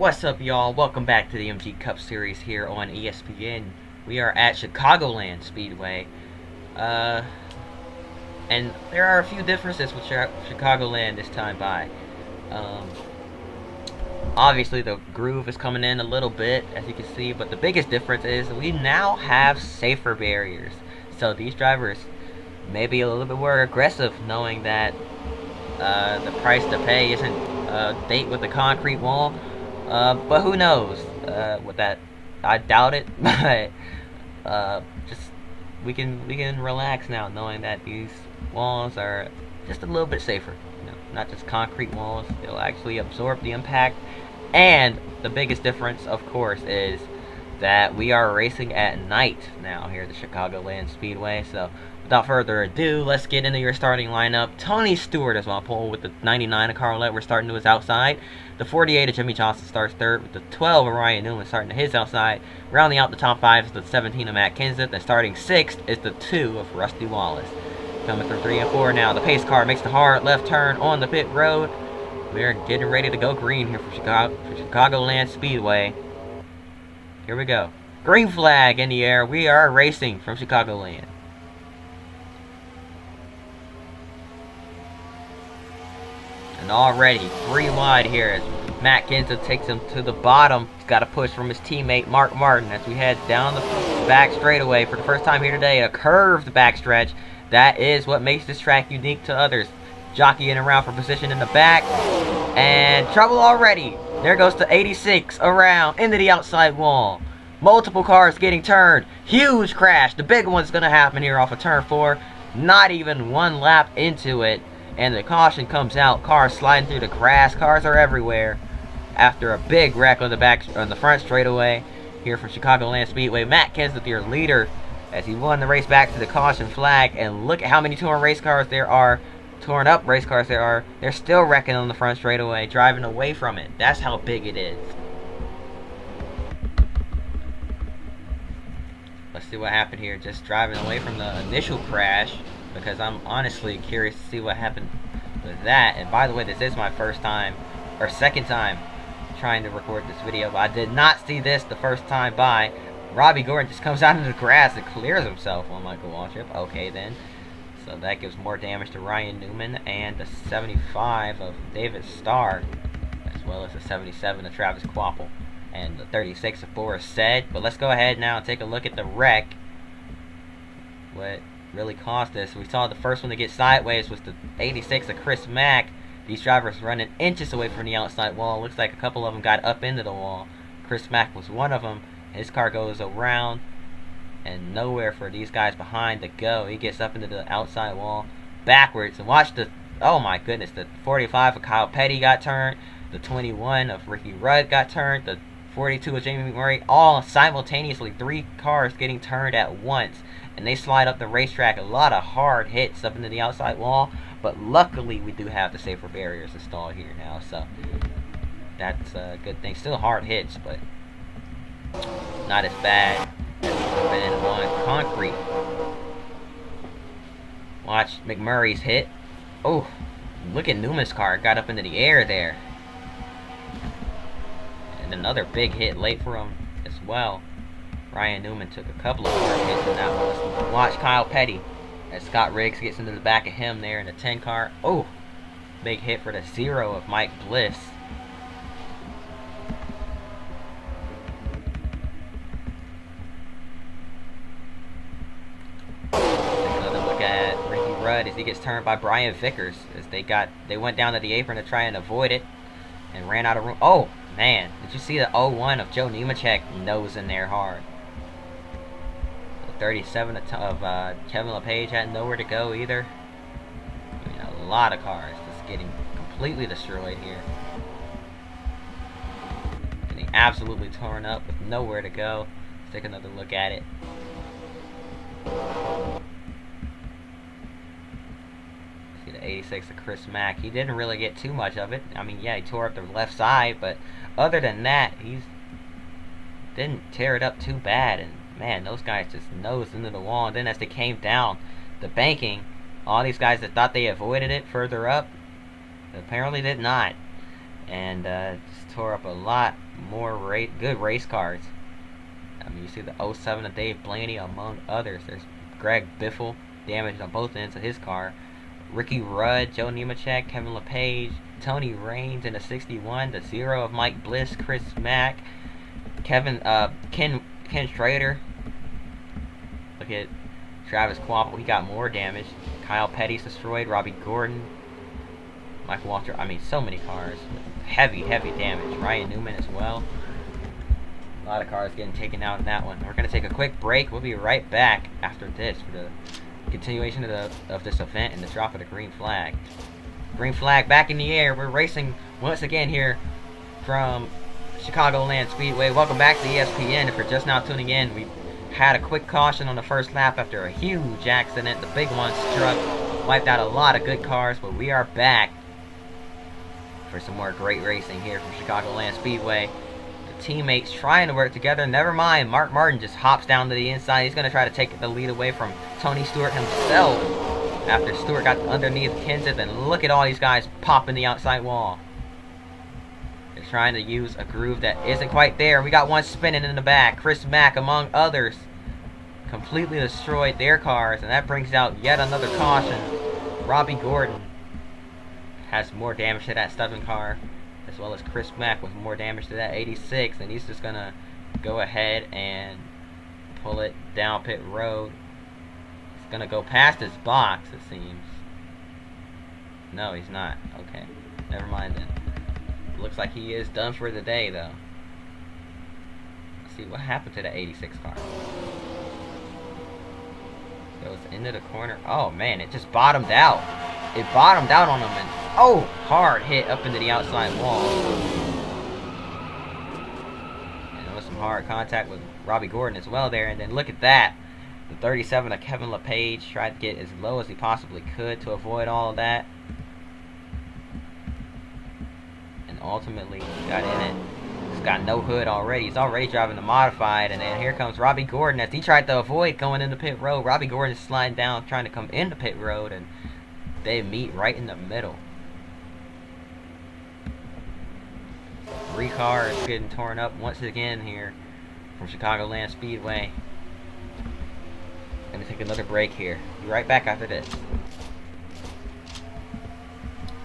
What's up, y'all? Welcome back to the MG Cup Series here on ESPN. We are at Chicagoland Speedway. Uh, and there are a few differences with Chicagoland this time by. Um, Obviously, the groove is coming in a little bit, as you can see, but the biggest difference is we now have safer barriers. So these drivers may be a little bit more aggressive, knowing that the price to pay isn't a date with a concrete wall. But who knows? With that, I doubt it. But just we can relax now, knowing that these walls are just a little bit safer. Not just concrete walls. They'll actually absorb the impact. And the biggest difference, of course, is that we are racing at night now here at the Chicagoland Speedway. So without further ado, let's get into your starting lineup. Tony Stewart is on pole with the 99 of Carl Edwards starting to his outside. The 48 of Jimmy Johnson starts third, with the 12 of Ryan Newman starting to his outside. Rounding out the top 5 is the 17 of Matt Kenseth, and starting 6th is the 2 of Rusty Wallace. Coming through 3 and 4 now, the pace car makes the hard left turn on the pit road. We're getting ready to go green here for Chicagoland Speedway. Here we go. Green flag in the air. We are racing from Chicagoland. And already 3 wide here as Matt Kenseth takes him to the bottom. He's got a push from his teammate Mark Martin as we head down the back straightaway for the first time here today. A curved backstretch. That is what makes this track unique to others. Jockeying around for position in the back. And trouble already. There goes the 86 around into the outside wall. Multiple cars getting turned. Huge crash. The big one's going to happen here off of turn 4. Not even 1 lap into it. And the caution comes out. Cars sliding through the grass. Cars are everywhere. After a big wreck on the front straightaway here from Chicagoland Speedway. Matt Kenseth, your leader, as he won the race back to the caution flag. And look at how many torn race cars there are. Torn up race cars there are. They're still wrecking on the front straightaway, driving away from it. That's how big it is. Let's see what happened here. Just driving away from the initial crash, because I'm honestly curious to see what happened with that. And by the way, this is my second time trying to record this video, but I did not see this the first time by. Robbie Gordon just comes out into the grass and clears himself on Michael Waltrip. Okay then. So that gives more damage to Ryan Newman and the 75 of David Starr, as well as the 77 of Travis Kvapil and the 36 of Boris Said. But let's go ahead now and take a look at the wreck. What really caused this? We saw the first one to get sideways was the 86 of Chris Mack. These drivers running inches away from the outside wall. Looks like a couple of them got up into the wall. Chris Mack was one of them. His car goes around. And nowhere for these guys behind to go. He gets up into the outside wall backwards. And watch the, oh my goodness, the 45 of Kyle Petty got turned. The 21 of Ricky Rudd got turned. The 42 of Jamie McMurray. All simultaneously, 3 cars getting turned at once. And they slide up the racetrack. A lot of hard hits up into the outside wall. But luckily, we do have the safer barriers installed here now. So that's a good thing. Still hard hits, but not as bad. Been on concrete. Watch McMurray's hit. Oh, look at Newman's car. Got up into the air there. And another big hit late for him as well. Ryan Newman took a couple of hard hits in that one. Watch Kyle Petty as Scott Riggs gets into the back of him there in the 10 car. Oh, big hit for the 0 of Mike Bliss. As he gets turned by Brian Vickers as they went down to the apron to try and avoid it and ran out of room. Oh man, did you see the 01 of Joe Nemechek nose in there hard? The 37 of Kevin LePage had nowhere to go either. I mean, a lot of cars just getting completely destroyed here, getting absolutely torn up with nowhere to go. Let's take another look at it. The 86 of Chris Mack. He didn't really get too much of it. I mean, yeah, he tore up the left side, but other than that, he didn't tear it up too bad. And man, those guys just nosed into the wall. And then as they came down the banking, all these guys that thought they avoided it further up apparently did not. and just tore up a lot more good race cars. I mean, you see the '07 of Dave Blaney among others. There's Greg Biffle, damaged on both ends of his car. Ricky Rudd, Joe Nemechek, Kevin LePage, Tony Raines in the '61, the Zero of Mike Bliss, Chris Mack, Ken Schrader. Look at Travis Quapple, he got more damage. Kyle Petty's destroyed, Robbie Gordon, Michael Walter. I mean, so many cars with heavy damage. Ryan Newman as well. A lot of cars getting taken out in that one. We're going to take a quick break. We'll be right back after this for the continuation of this event and the drop of the green flag. Green flag back in the air. We're racing once again here from Chicagoland Speedway. Welcome back to ESPN. If you're just now tuning in, we had a quick caution on the first lap after a huge accident. The big one struck, wiped out a lot of good cars, but we are back for some more great racing here from Chicagoland Speedway. Teammates trying to work together. Never mind, Mark Martin just hops down to the inside. He's going to try to take the lead away from Tony Stewart himself after Stewart got underneath Kenseth. And look at all these guys popping the outside wall. They're trying to use a groove that isn't quite there. We got one spinning in the back. Chris Mack, among others, completely destroyed their cars, and that brings out yet another caution. Robbie Gordon has more damage to that stubborn car, as well as Chris Mack with more damage to that 86, and he's just gonna go ahead and pull it down pit road. He's gonna go past his box, it seems. No, he's not. Okay, never mind then. Looks like he is done for the day, though. Let's see what happened to the 86 car. Goes into the corner. Oh man, it just bottomed out. It bottomed out on him, and oh, hard hit up into the outside wall. And there was some hard contact with Robbie Gordon as well there. And then look at that. The 37 of Kevin LePage tried to get as low as he possibly could to avoid all of that. And ultimately, he got in it. He's got no hood already. He's already driving the modified. And then here comes Robbie Gordon as he tried to avoid going into pit road. Robbie Gordon is sliding down, trying to come into pit road, and they meet right in the middle. 3 cars getting torn up once again here from Chicagoland Speedway. Gonna take another break here. Be right back after this.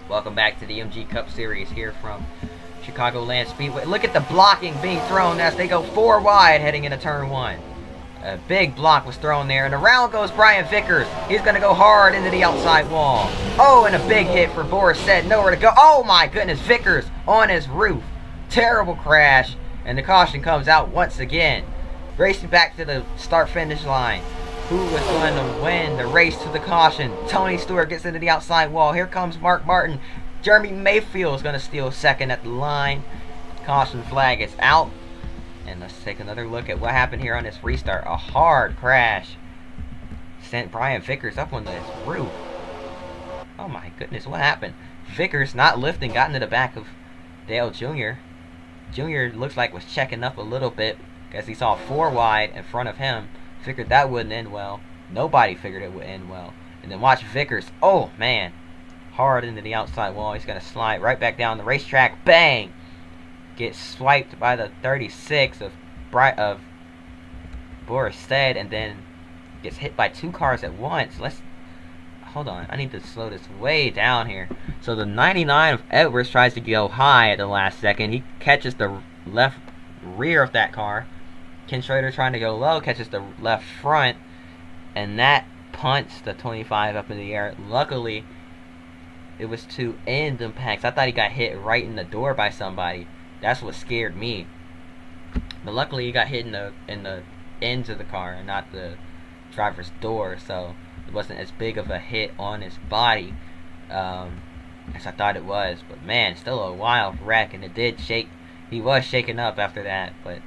Welcome back to the MG Cup Series here from Chicagoland Speedway. Look at the blocking being thrown as they go 4 wide heading into turn 1. A big block was thrown there, and around goes Brian Vickers. He's going to go hard into the outside wall. Oh, and a big hit for Boris said nowhere to go. Oh my goodness, Vickers on his roof. Terrible crash, and the caution comes out once again. Racing back to the start-finish line. Who was going to win the race to the caution? Tony Stewart gets into the outside wall. Here comes Mark Martin. Jeremy Mayfield is going to steal second at the line. Caution flag is out. And let's take another look at what happened here on this restart. A hard crash sent Brian Vickers up on this roof. Oh my goodness, what happened? Vickers, not lifting, got into the back of Dale Jr. Jr. looks like was checking up a little bit because he saw 4 wide in front of him. Figured that wouldn't end well. Nobody figured it would end well. And then watch Vickers. Oh man, hard into the outside wall. He's going to slide right back down the racetrack. Bang! Gets swiped by the 36 of Boris Stead, and then gets hit by 2 cars at once. Hold on, I need to slow this way down here. So the 99 of Edwards tries to go high at the last second. He catches the left rear of that car. Ken Schrader trying to go low, catches the left front, and that punts the 25 up in the air. Luckily, it was 2 end impacts. I thought he got hit right in the door by somebody. That's what scared me. But luckily he got hit in the ends of the car and not the driver's door, so it wasn't as big of a hit on his body as I thought it was. But man, still a wild wreck, and it did shake. He was shaken up after that, but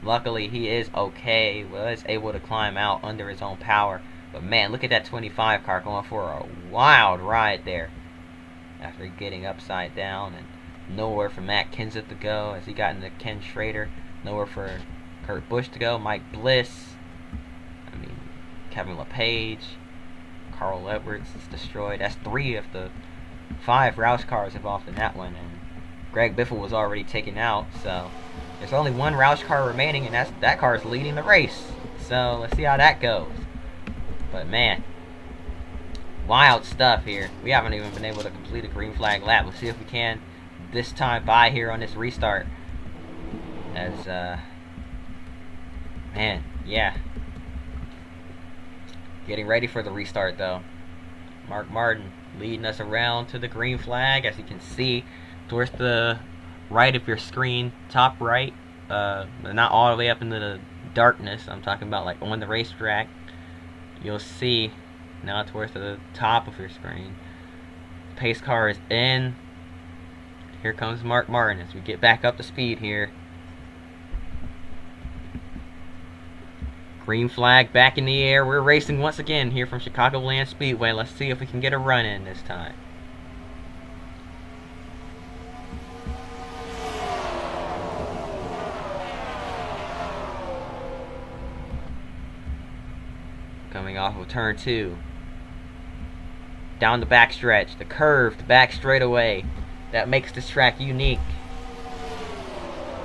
luckily he is okay. Was able to climb out under his own power. But man, look at that 25 car going for a wild ride there after getting upside down, and nowhere for Matt Kenseth to go as he got into Ken Schrader. Nowhere for Kurt Busch to go. Mike Bliss. I mean, Kevin LePage. Carl Edwards is destroyed. That's 3 of the 5 Roush cars involved in that one. And Greg Biffle was already taken out, so there's only one Roush car remaining, and that car is leading the race. So let's see how that goes. But man, wild stuff here. We haven't even been able to complete a green flag lap. Let's see if we can this time by here on this restart. As man, yeah. Getting ready for the restart though. Mark Martin leading us around to the green flag, as you can see towards the right of your screen, top right, not all the way up into the darkness. I'm talking about like on the racetrack. You'll see now towards the top of your screen, pace car is in. Here comes Mark Martin as we get back up to speed here. Green flag back in the air. We're racing once again here from Chicagoland Speedway. Let's see if we can get a run in this time. Coming off of turn 2. Down the back stretch. The curved back straightaway that makes this track unique.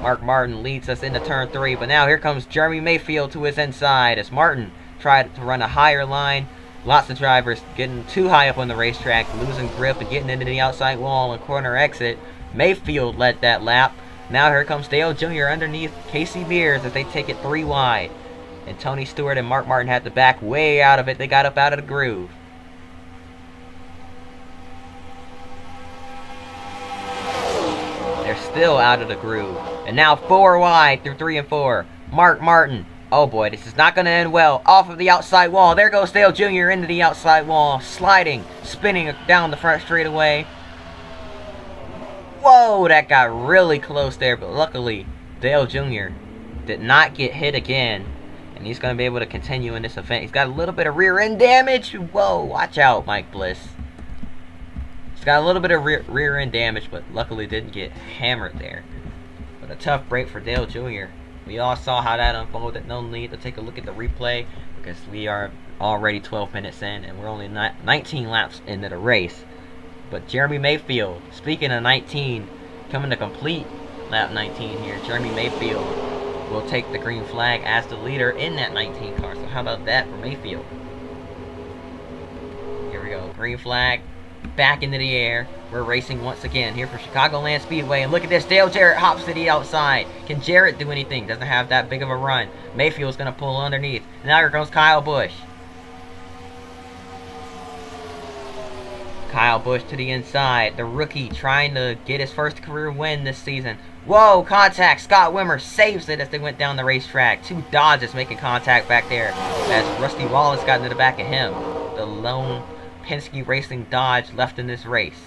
Mark Martin leads us into turn 3, but now here comes Jeremy Mayfield to his inside as Martin tried to run a higher line. Lots of drivers getting too high up on the racetrack, losing grip and getting into the outside wall and corner exit. Mayfield led that lap. Now here comes Dale Jr. underneath Casey Mears as they take it 3 wide. And Tony Stewart and Mark Martin had to back way out of it. They got up out of the groove. They're still out of the groove. And now 4 wide through 3 and 4. Mark Martin. Oh boy, this is not going to end well. Off of the outside wall. There goes Dale Jr. into the outside wall. Sliding, spinning down the front straightaway. Whoa, that got really close there. But luckily, Dale Jr. did not get hit again. And he's going to be able to continue in this event. He's got a little bit of rear end damage. Whoa, watch out, Mike Bliss. He's got a little bit of rear end damage, but luckily didn't get hammered there. But a tough break for Dale Jr. We all saw how that unfolded. No need to take a look at the replay because we are already 12 minutes in and we're only 19 laps into the race. But Jeremy Mayfield, speaking of 19, coming to complete lap 19 here, Jeremy Mayfield will take the green flag as the leader in that 19 car. So how about that for Mayfield? Here we go, green flag. Back into the air. We're racing once again here from Chicagoland Speedway. And look at this. Dale Jarrett hops to the outside. Can Jarrett do anything? Doesn't have that big of a run. Mayfield's going to pull underneath. And now here goes Kyle Busch. Kyle Busch to the inside. The rookie trying to get his first career win this season. Whoa, contact. Scott Wimmer saves it as they went down the racetrack. 2 Dodges making contact back there as Rusty Wallace got into the back of him. The lone Penske Racing Dodge left in this race.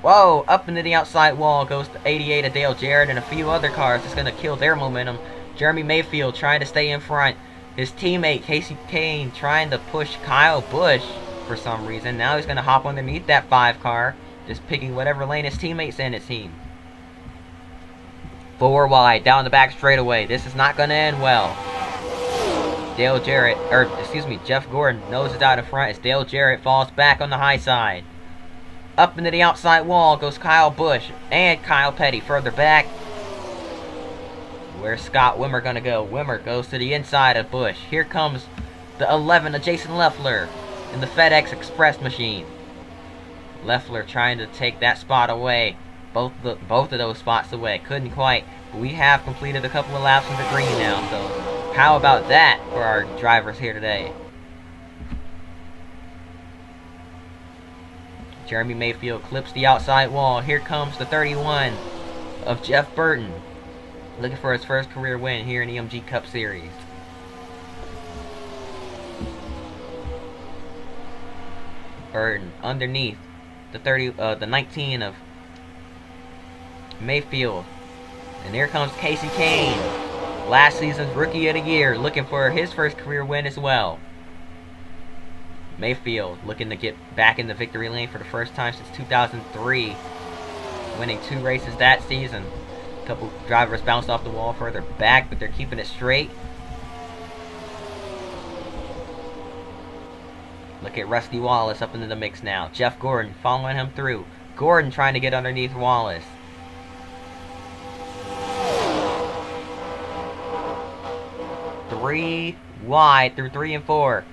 Whoa, up into the outside wall goes the 88 of Dale Jarrett and a few other cars. It's going to kill their momentum. Jeremy Mayfield trying to stay in front. His teammate Casey Kane trying to push Kyle Busch for some reason. Now he's going to hop underneath that 5 car, just picking whatever lane his teammates in, it seems. 4 wide down the back straightaway. This is not going to end well. Dale Jarrett, Jeff Gordon noses out in front as Dale Jarrett falls back on the high side. Up into the outside wall goes Kyle Busch and Kyle Petty further back. Where's Scott Wimmer going to go? Wimmer goes to the inside of Busch. Here comes the 11 of Jason Leffler in the FedEx Express machine. Leffler trying to take that spot away. Both of those spots away. Couldn't quite. But we have completed a couple of laps in the green now, so how about that for our drivers here today? Jeremy Mayfield clips the outside wall. Here comes the 31 of Jeff Burton, looking for his first career win here in the EMG Cup Series. Burton underneath the 19 of Mayfield. And here comes Casey Kane, last season's Rookie of the Year, looking for his first career win as well. Mayfield looking to get back in the victory lane for the first time since 2003, winning 2 races that season. A couple drivers bounced off the wall further back, but they're keeping it straight. Look at Rusty Wallace up into the mix now. Jeff Gordon following him through. Gordon trying to get underneath Wallace. Three wide through 3 and 4.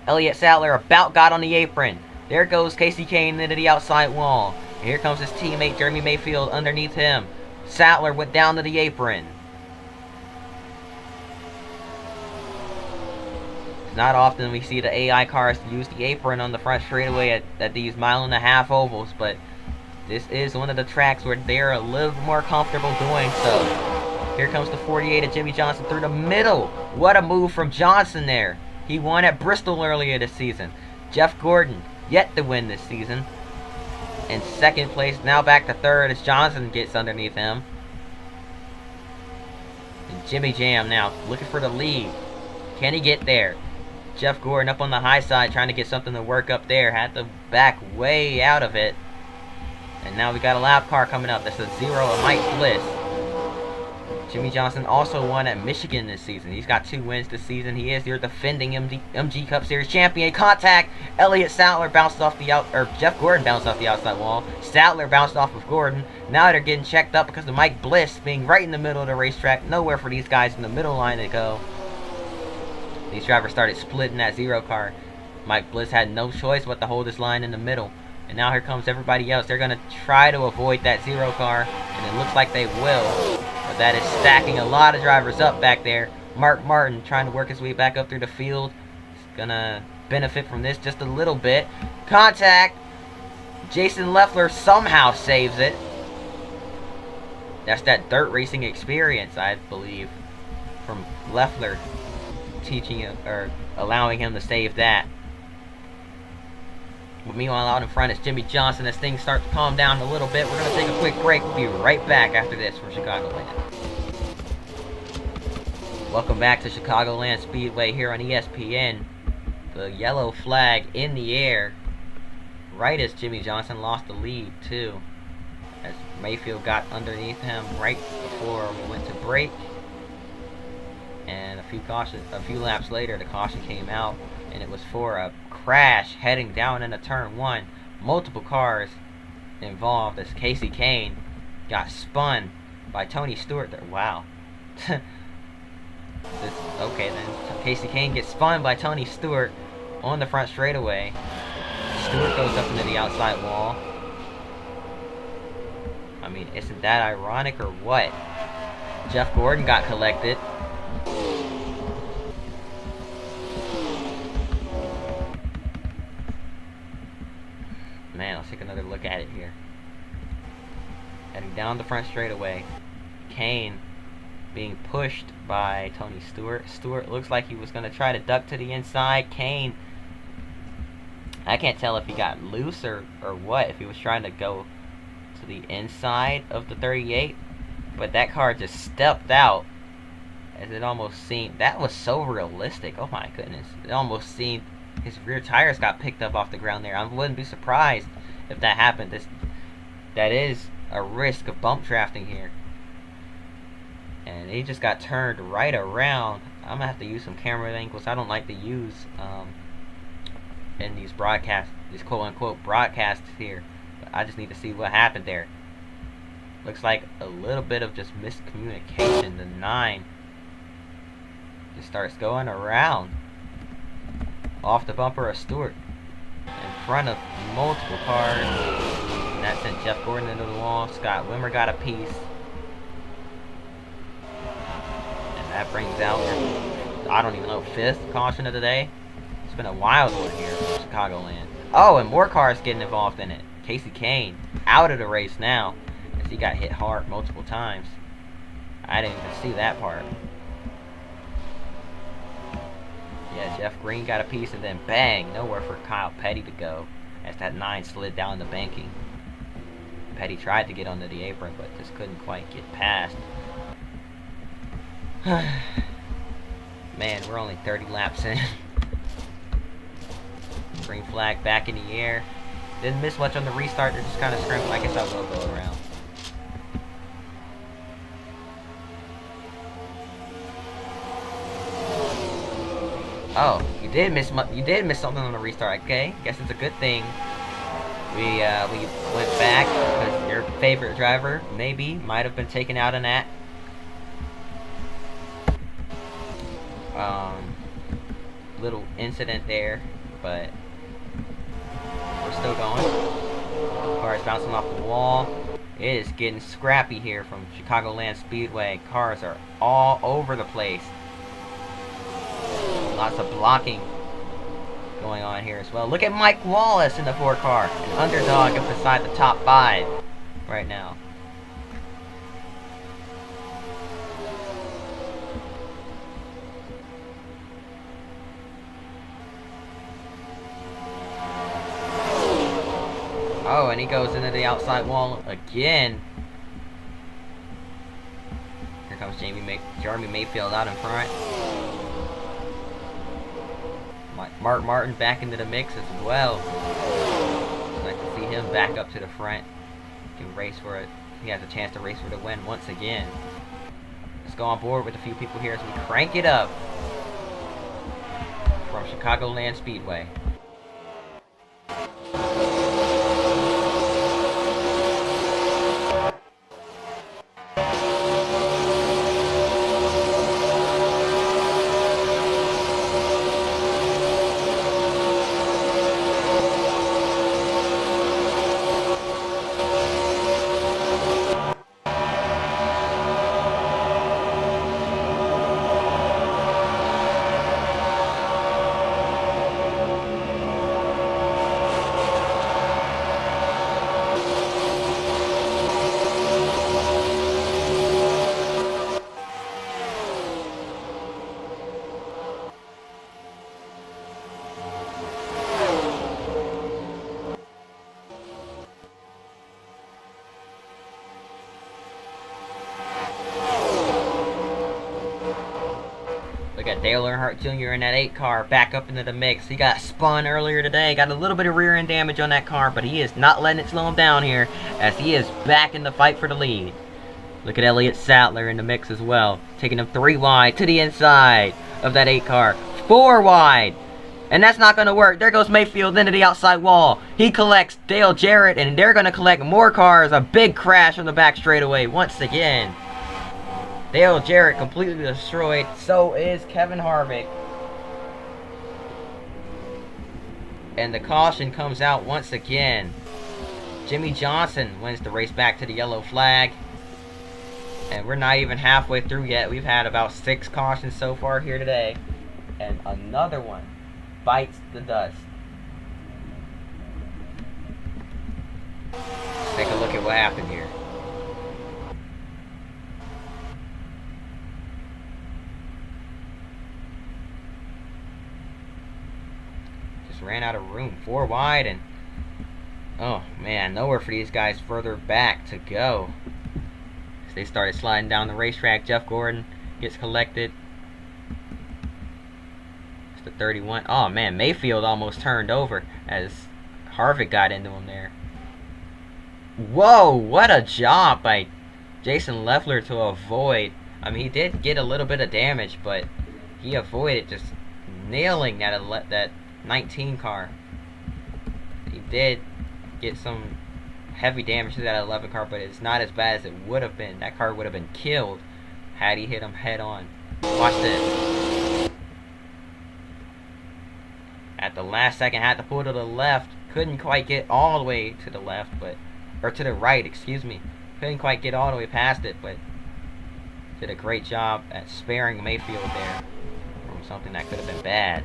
Elliott Sadler about got on the apron. There goes Casey Kane into the outside wall. And here comes his teammate Jeremy Mayfield underneath him. Sadler went down to the apron. It's not often we see the AI cars use the apron on the front straightaway at these 1.5 mile ovals, but this is one of the tracks where they're a little more comfortable doing so. Here comes the 48 of Jimmy Johnson through the middle. What a move from Johnson there. He won at Bristol earlier this season. Jeff Gordon, yet to win this season. In second place, now back to third as Johnson gets underneath him. And Jimmy Jam now looking for the lead. Can he get there? Jeff Gordon up on the high side trying to get something to work up there. Had to back way out of it. And now we got a lap car coming up. That's a 0 of Mike Bliss. Jimmy Johnson also won at Michigan this season. He's got 2 wins this season. He is your defending MG Cup Series champion. Contact. Elliott Sadler bounced off the Jeff Gordon bounced off the outside wall. Sadler bounced off of Gordon. Now they're getting checked up because of Mike Bliss being right in the middle of the racetrack. Nowhere for these guys in the middle line to go. These drivers started splitting that 0 car. Mike Bliss had no choice but to hold his line in the middle. And now here comes everybody else. They're going to try to avoid that 0 car. And it looks like they will. But that is stacking a lot of drivers up back there. Mark Martin trying to work his way back up through the field. He's going to benefit from this just a little bit. Contact. Jason Leffler somehow saves it. That's that dirt racing experience, I believe, from Leffler teaching him, or allowing him to save that. But meanwhile, out in front is Jimmy Johnson. As things start to calm down a little bit, we're going to take a quick break. We'll be right back after this from Chicagoland. Welcome back to Chicagoland Speedway here on ESPN. The yellow flag in the air. Right as Jimmy Johnson lost the lead, too. As Mayfield got underneath him right before we went to break. And a few laps later, the caution came out. And it was for a crash heading down into turn 1. Multiple cars involved as Casey Kane got spun by Tony Stewart there. Wow. Okay then. Casey Kane gets spun by Tony Stewart on the front straightaway. Stewart goes up into the outside wall. I mean, isn't that ironic or what? Jeff Gordon got collected. Man, let's take another look at it here. Heading down the front straightaway. Kane being pushed by Tony Stewart. Stewart looks like he was going to try to duck to the inside. Kane, I can't tell if he got loose or what, if he was trying to go to the inside of the 38. But that car just stepped out as it almost seemed, that was so realistic. Oh my goodness. It almost seemed his rear tires got picked up off the ground there. I wouldn't be surprised if that happened. That is a risk of bump drafting here. And he just got turned right around. I'm going to have to use some camera angles I don't like to use in these broadcasts, these quote-unquote broadcasts here. But I just need to see what happened there. Looks like a little bit of just miscommunication. The 9 just starts going around off the bumper of Stewart in front of multiple cars. And that sent Jeff Gordon into the wall. Scott Wimmer got a piece. And that brings out, I don't even know, 5th caution of the day. It's been a wild one here in Chicagoland. Oh, and more cars getting involved in it. Casey Kane out of the race now as he got hit hard multiple times. I didn't even see that part. Yeah, Jeff Green got a piece, and then bang, nowhere for Kyle Petty to go as that 9 slid down the banking. Petty tried to get under the apron, but just couldn't quite get past. Man, we're only 30 laps in. Green flag back in the air. Didn't miss much on the restart. They're just kind of scrambling. I guess I will go around. Oh, you did miss something on the restart. Okay, guess it's a good thing. We went back because your favorite driver maybe might have been taken out in that little incident there, but we're still going. Cars bouncing off the wall. It is getting scrappy here from Chicagoland Speedway. Cars are all over the place. Lots of blocking going on here as well. Look at Mike Wallace in the 4 car. An underdog up inside the top 5 right now. Oh, and he goes into the outside wall again. Here comes Jeremy Mayfield out in front. Mark Martin back into the mix as well. I'd like to see him back up to the front. He can race for it. He has a chance to race for the win once again. Let's go on board with a few people here as we crank it up from Chicagoland Speedway. We got Dale Earnhardt Jr. in that 8 car back up into the mix. He got spun earlier today. Got a little bit of rear end damage on that car, but he is not letting it slow him down here as he is back in the fight for the lead. Look at Elliott Sattler in the mix as well. Taking him 3 wide to the inside of that 8 car. 4 wide. And that's not going to work. There goes Mayfield into the outside wall. He collects Dale Jarrett, and they're going to collect more cars. A big crash on the back straightaway once again. Dale Jarrett completely destroyed. So is Kevin Harvick. And the caution comes out once again. Jimmy Johnson wins the race back to the yellow flag. And we're not even halfway through yet. We've had about 6 cautions so far here today. And another one bites the dust. Let's take a look at what happened here. Just ran out of room. 4 wide, and oh man, nowhere for these guys further back to go. So they started sliding down the racetrack. Jeff Gordon gets collected. It's the 31. Oh man, Mayfield almost turned over as Harvick got into him there. Whoa, what a job by Jason Leffler to avoid. I mean, he did get a little bit of damage, but he avoided just nailing that 19 car. He did get some heavy damage to that 11 car, but it's not as bad as it would have been. That car would have been killed had he hit him head on. Watch this. At the last second, had to pull to the left. Couldn't quite get all the way to the left, or to the right, excuse me. Couldn't quite get all the way past it, but did a great job at sparing Mayfield there from something that could have been bad.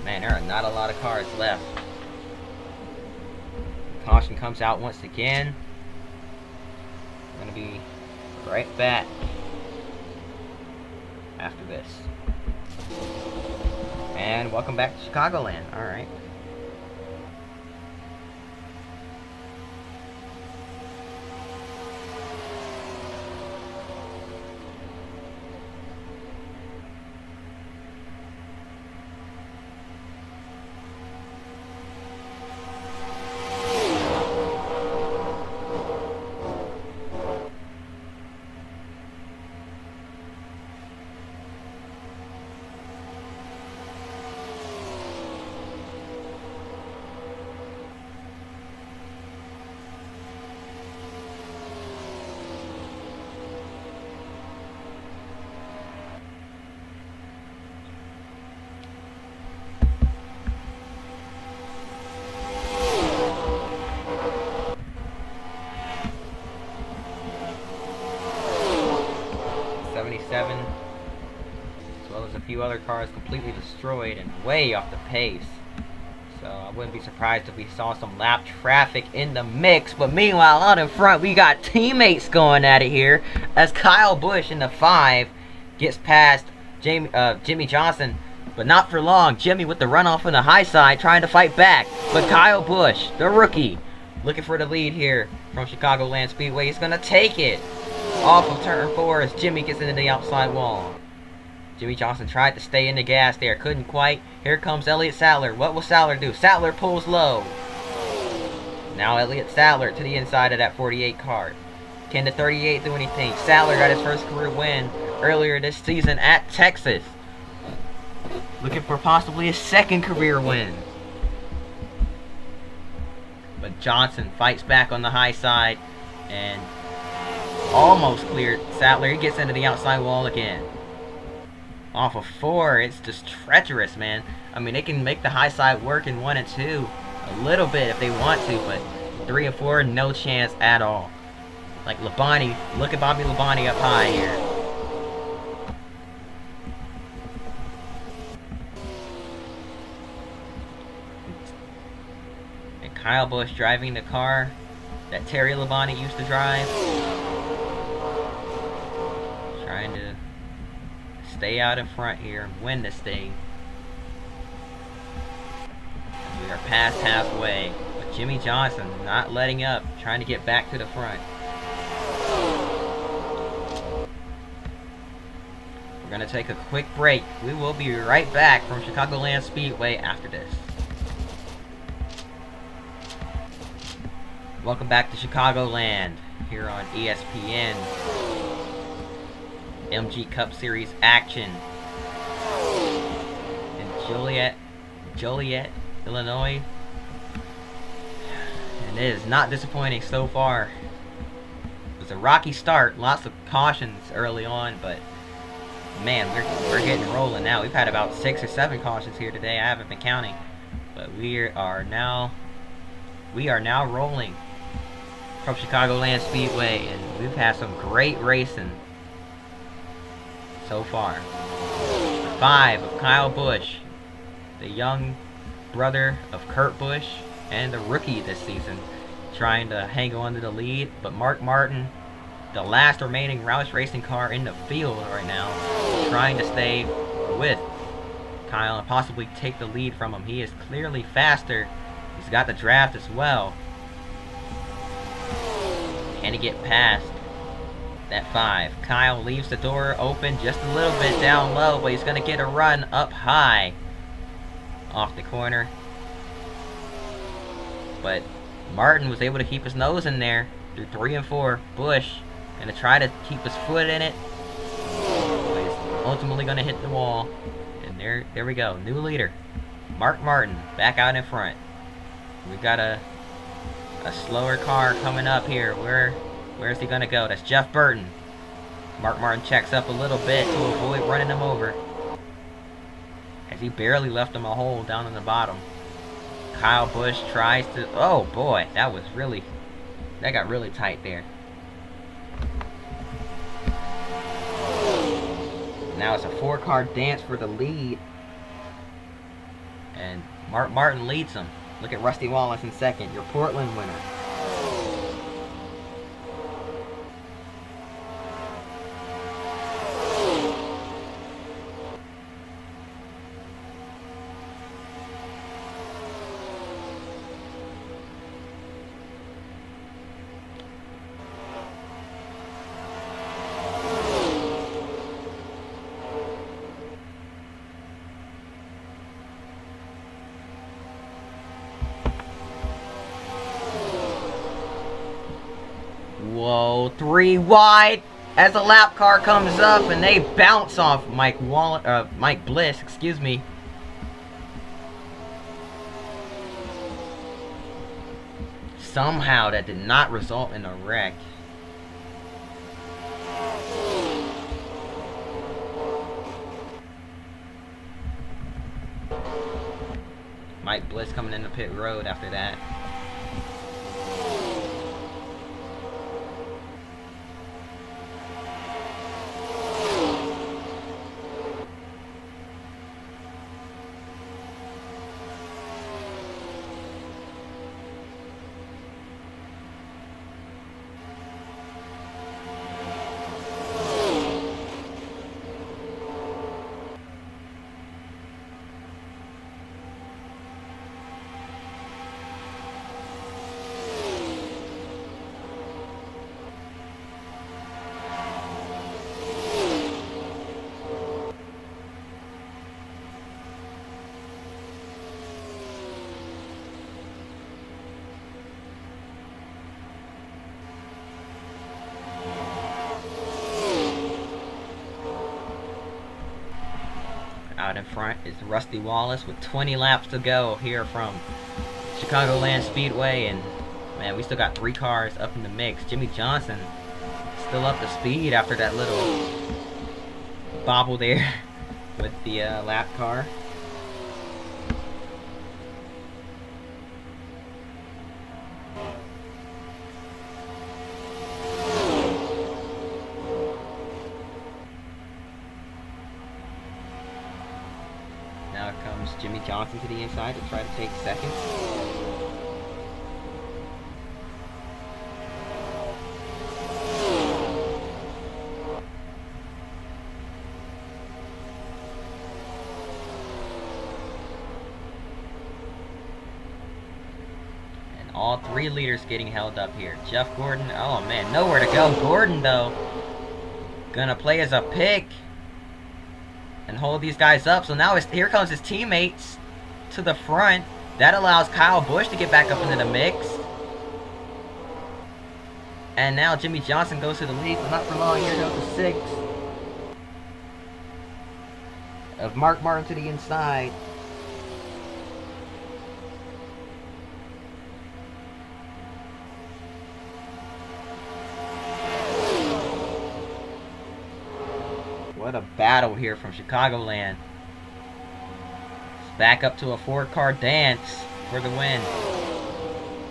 Man, there are not a lot of cars left. Caution comes out once again. I'm going to be right back after this. And welcome back to Chicagoland. Alright. few other cars completely destroyed and way off the pace. So I wouldn't be surprised if we saw some lap traffic in the mix. But meanwhile, out in front, we got teammates going at it here as Kyle Busch in the 5 gets past Jimmy Johnson. But not for long. Jimmy with the runoff on the high side trying to fight back. But Kyle Busch, the rookie, looking for the lead here from Chicagoland Speedway. He's going to take it off of turn 4 as Jimmy gets into the outside wall. Jimmy Johnson tried to stay in the gas there. Couldn't quite. Here comes Elliott Sadler. What will Sadler do? Sadler pulls low. Now Elliott Sadler to the inside of that 48 car. Can the 38 do anything? Sadler got his first career win earlier this season at Texas. Looking for possibly his second career win. But Johnson fights back on the high side and almost cleared Sadler. He gets into the outside wall again. Off of 4, it's just treacherous, man. I mean, they can make the high side work in 1 and 2 a little bit if they want to, but 3 and 4, no chance at all. Like Labonte, look at Bobby Labonte up high here. And Kyle Busch driving the car that Terry Labonte used to drive. Trying to stay out in front here and win this thing. We are past halfway, but Jimmy Johnson not letting up, trying to get back to the front. We're going to take a quick break. We will be right back from Chicagoland Speedway after this. Welcome back to Chicagoland here on ESPN. MG Cup Series action in Joliet, Illinois. And it is not disappointing so far. It was a rocky start, lots of cautions early on, but man, we're getting rolling now. We've had about 6 or 7 cautions here today. I haven't been counting, but we are now rolling from Chicagoland Speedway, and we've had some great racing so far. The 5 of Kyle Busch, the young brother of Kurt Busch, and the rookie this season, trying to hang on to the lead. But Mark Martin, the last remaining Roush Racing car in the field right now, trying to stay with Kyle and possibly take the lead from him. He is clearly faster. He's got the draft as well. Can he get past that 5? Kyle leaves the door open just a little bit down low, but he's going to get a run up high off the corner. But Martin was able to keep his nose in there through 3 and 4. Busch going to try to keep his foot in it. But he's ultimately going to hit the wall. And there we go. New leader. Mark Martin back out in front. We've got a slower car coming up here. Where's he gonna go? That's Jeff Burton. Mark Martin checks up a little bit to avoid running him over, as he barely left him a hole down in the bottom. Kyle Busch tries to... Oh boy, that got really tight there. Now it's a 4-car dance for the lead, and Mark Martin leads him. Look at Rusty Wallace in second, your Portland winner. Whoa, 3 wide as the lap car comes up and they bounce off Mike Bliss, excuse me. Somehow that did not result in a wreck. Mike Bliss coming into pit road after that. front is Rusty Wallace with 20 laps to go here from Chicagoland Speedway. And man, we still got 3 cars up in the mix. Jimmy Johnson still up to speed after that little bobble there with the lap car. Now comes Jimmy Johnson to the inside to try to take second. And all 3 leaders getting held up here. Jeff Gordon, oh man, nowhere to go. Gordon, though, gonna play as a pick and hold these guys up. So now here comes his teammates to the front. That allows Kyle Busch to get back up into the mix. And now Jimmy Johnson goes to the lead. So not for long, here goes the 6 of Mark Martin to the inside. What a battle here from Chicagoland. It's back up to a 4-car dance for the win.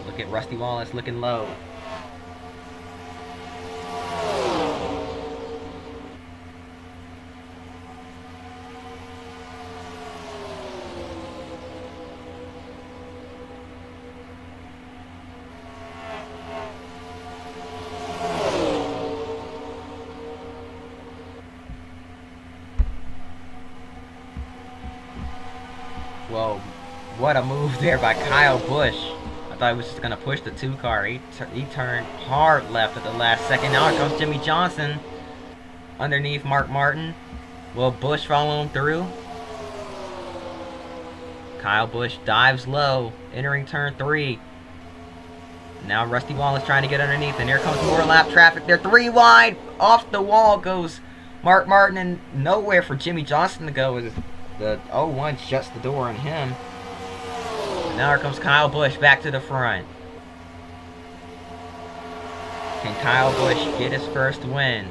Look at Rusty Wallace looking low. Whoa, what a move there by Kyle Busch. I thought he was just going to push the 2-car. He turned hard left at the last second. Now here comes Jimmy Johnson underneath Mark Martin. Will Busch follow him through? Kyle Busch dives low, entering turn 3. Now Rusty Wallace trying to get underneath, and here comes more lap traffic. They're 3 wide. Off the wall goes Mark Martin, and nowhere for Jimmy Johnson to go as the 01 shuts the door on him. And now here comes Kyle Busch back to the front. Can Kyle Busch get his first win?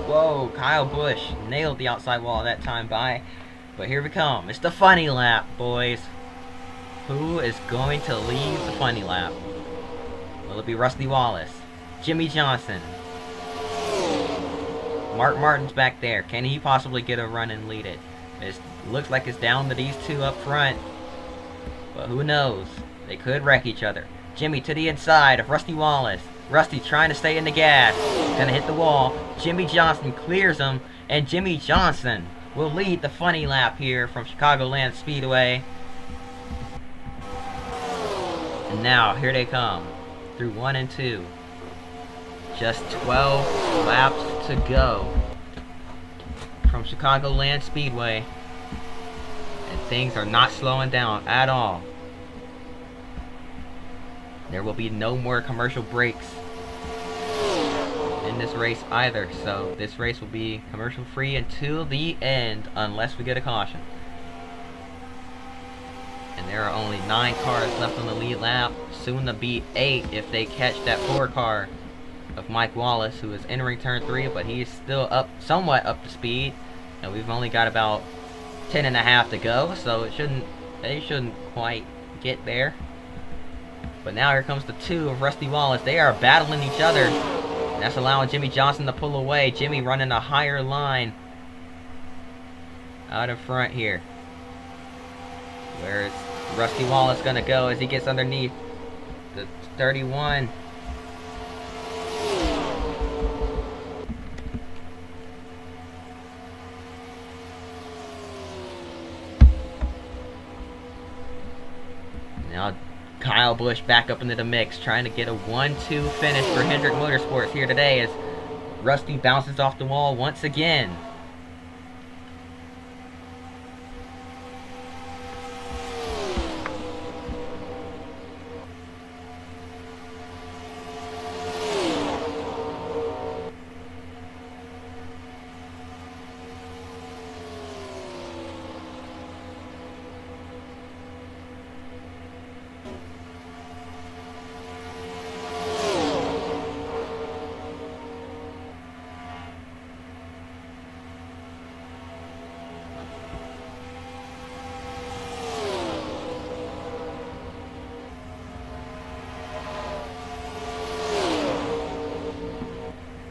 Whoa, Kyle Busch nailed the outside wall that time by. But here we come. It's the funny lap, boys. Who is going to lead the funny lap? Will it be Rusty Wallace? Jimmy Johnson? Mark Martin's back there. Can he possibly get a run and lead it? It looks like it's down to these 2 up front. But who knows? They could wreck each other. Jimmy to the inside of Rusty Wallace. Rusty trying to stay in the gas. Gonna hit the wall. Jimmy Johnson clears him. And Jimmy Johnson will lead the funny lap here from Chicagoland Speedway. And now, here they come. Through 1 and 2. Just 12 laps to go from Chicagoland Speedway. And things are not slowing down at all. There will be no more commercial breaks in this race either, so this race will be commercial free until the end unless we get a caution. And there are only 9 cars left on the lead lap, soon to be 8 if they catch that 4 car of Mike Wallace, who is entering turn 3, but he is still somewhat up to speed, and we've only got about 10.5 to go, so they shouldn't quite get there. But now here comes the 2 of Rusty Wallace. They are battling each other. And that's allowing Jimmy Johnson to pull away. Jimmy running a higher line out in front here. Whereas Rusty Wallace gonna go as he gets underneath the 31. Now Kyle Busch back up into the mix, trying to get a 1-2 finish for Hendrick Motorsports here today as Rusty bounces off the wall once again.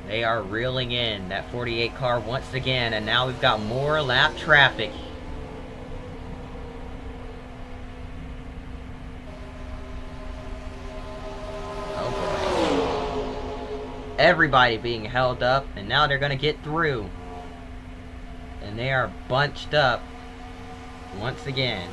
They are reeling in that 48 car once again, and now we've got more lap traffic. Oh boy. Everybody being held up, and now they're going to get through. And they are bunched up once again.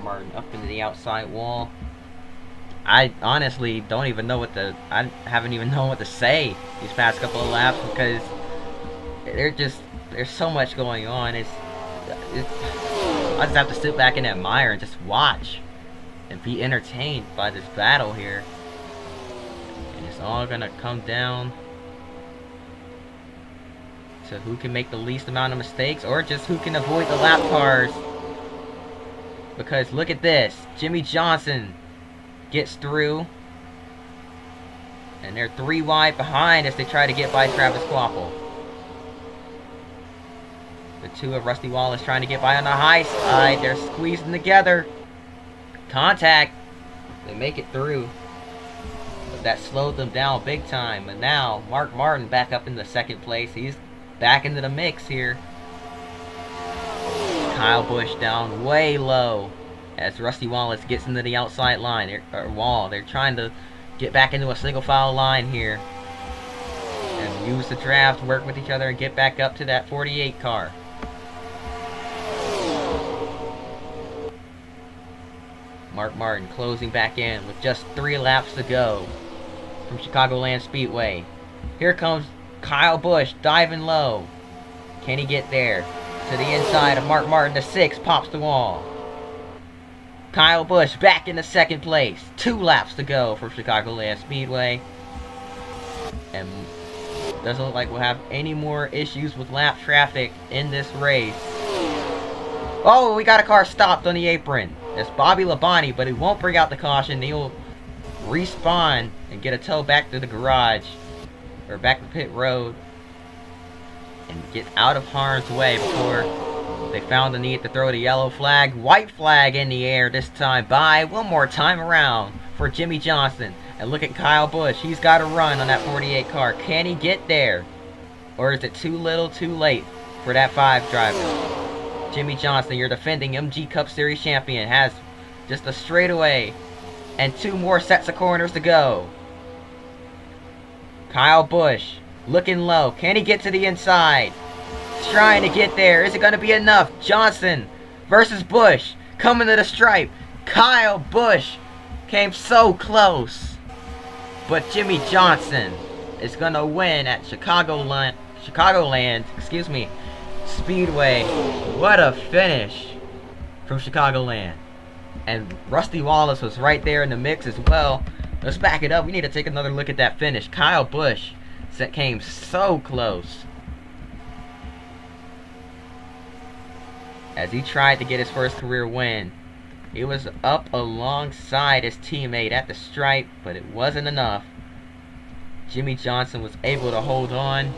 Martin up into the outside wall. I honestly don't even know I haven't even known what to say these past couple of laps because there's so much going on. I just have to sit back and admire and just watch and be entertained by this battle here. And it's all gonna come down to who can make the least amount of mistakes or just who can avoid the lap cars. Because look at this, Jimmy Johnson gets through, and they're 3 wide behind as they try to get by Travis Quapple. The two of Rusty Wallace trying to get by on the high side. They're squeezing together. Contact. They make it through. But that slowed them down big time. And now Mark Martin back up in the second place. He's back into the mix here. Kyle Busch down way low as Rusty Wallace gets into the outside line or wall. They're trying to get back into a single file line here and use the draft, work with each other, and get back up to that 48 car. Mark Martin closing back in with just 3 laps to go from Chicagoland Speedway. Here comes Kyle Busch diving low. Can he get there? To the inside of Mark Martin, the 6 pops the wall. Kyle Busch back into second place. 2 laps to go for Chicagoland Speedway. And doesn't look like we'll have any more issues with lap traffic in this race. Oh, we got a car stopped on the apron. It's Bobby Labonte, but he won't bring out the caution. He'll respawn and get a tow back to the garage. Or back to pit road. And get out of harm's way before they found the need to throw the yellow flag. White flag in the air this time by one more time around for Jimmy Johnson. And look at Kyle Busch. He's got to run on that 48 car. Can he get there? Or is it too little too late for that 5 driver? Jimmy Johnson, your defending MG Cup Series champion, has just a straightaway and 2 more sets of corners to go. Kyle Busch looking low. Can he get to the inside? Trying to get there. Is it going to be enough? Johnson versus Busch. Coming to the stripe. Kyle Busch came so close. But Jimmy Johnson is going to win at Chicagoland Chicagoland, excuse me, Speedway. What a finish from Chicagoland. And Rusty Wallace was right there in the mix as well. Let's back it up. We need to take another look at that finish. Kyle Busch came so close as he tried to get his first career win. He was up alongside his teammate at the stripe, but it wasn't enough. Jimmy Johnson was able to hold on.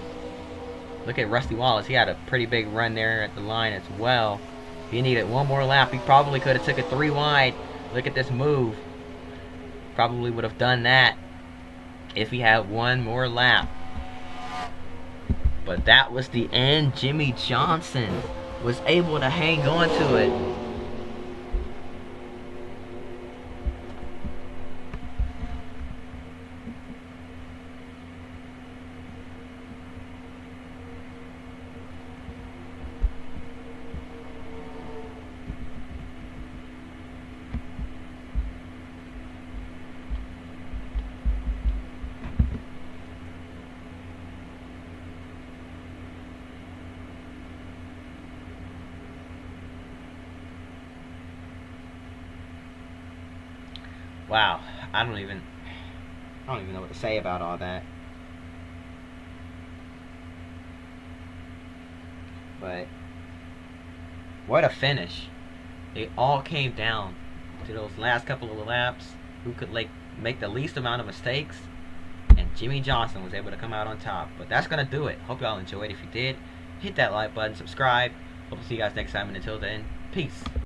Look at Rusty Wallace. He had a pretty big run there at the line as well. He needed one more lap. He probably could have took it 3 wide. Look at this move. Probably would have done that if he had one more lap. But that was the end. Jimmy Johnson was able to hang on to it. Wow, I don't even know what to say about all that. But what a finish. It all came down to those last couple of laps. Who could make the least amount of mistakes? And Jimmy Johnson was able to come out on top. But that's going to do it. Hope y'all enjoyed. If you did, hit that like button, subscribe. Hope to see you guys next time. And until then, peace.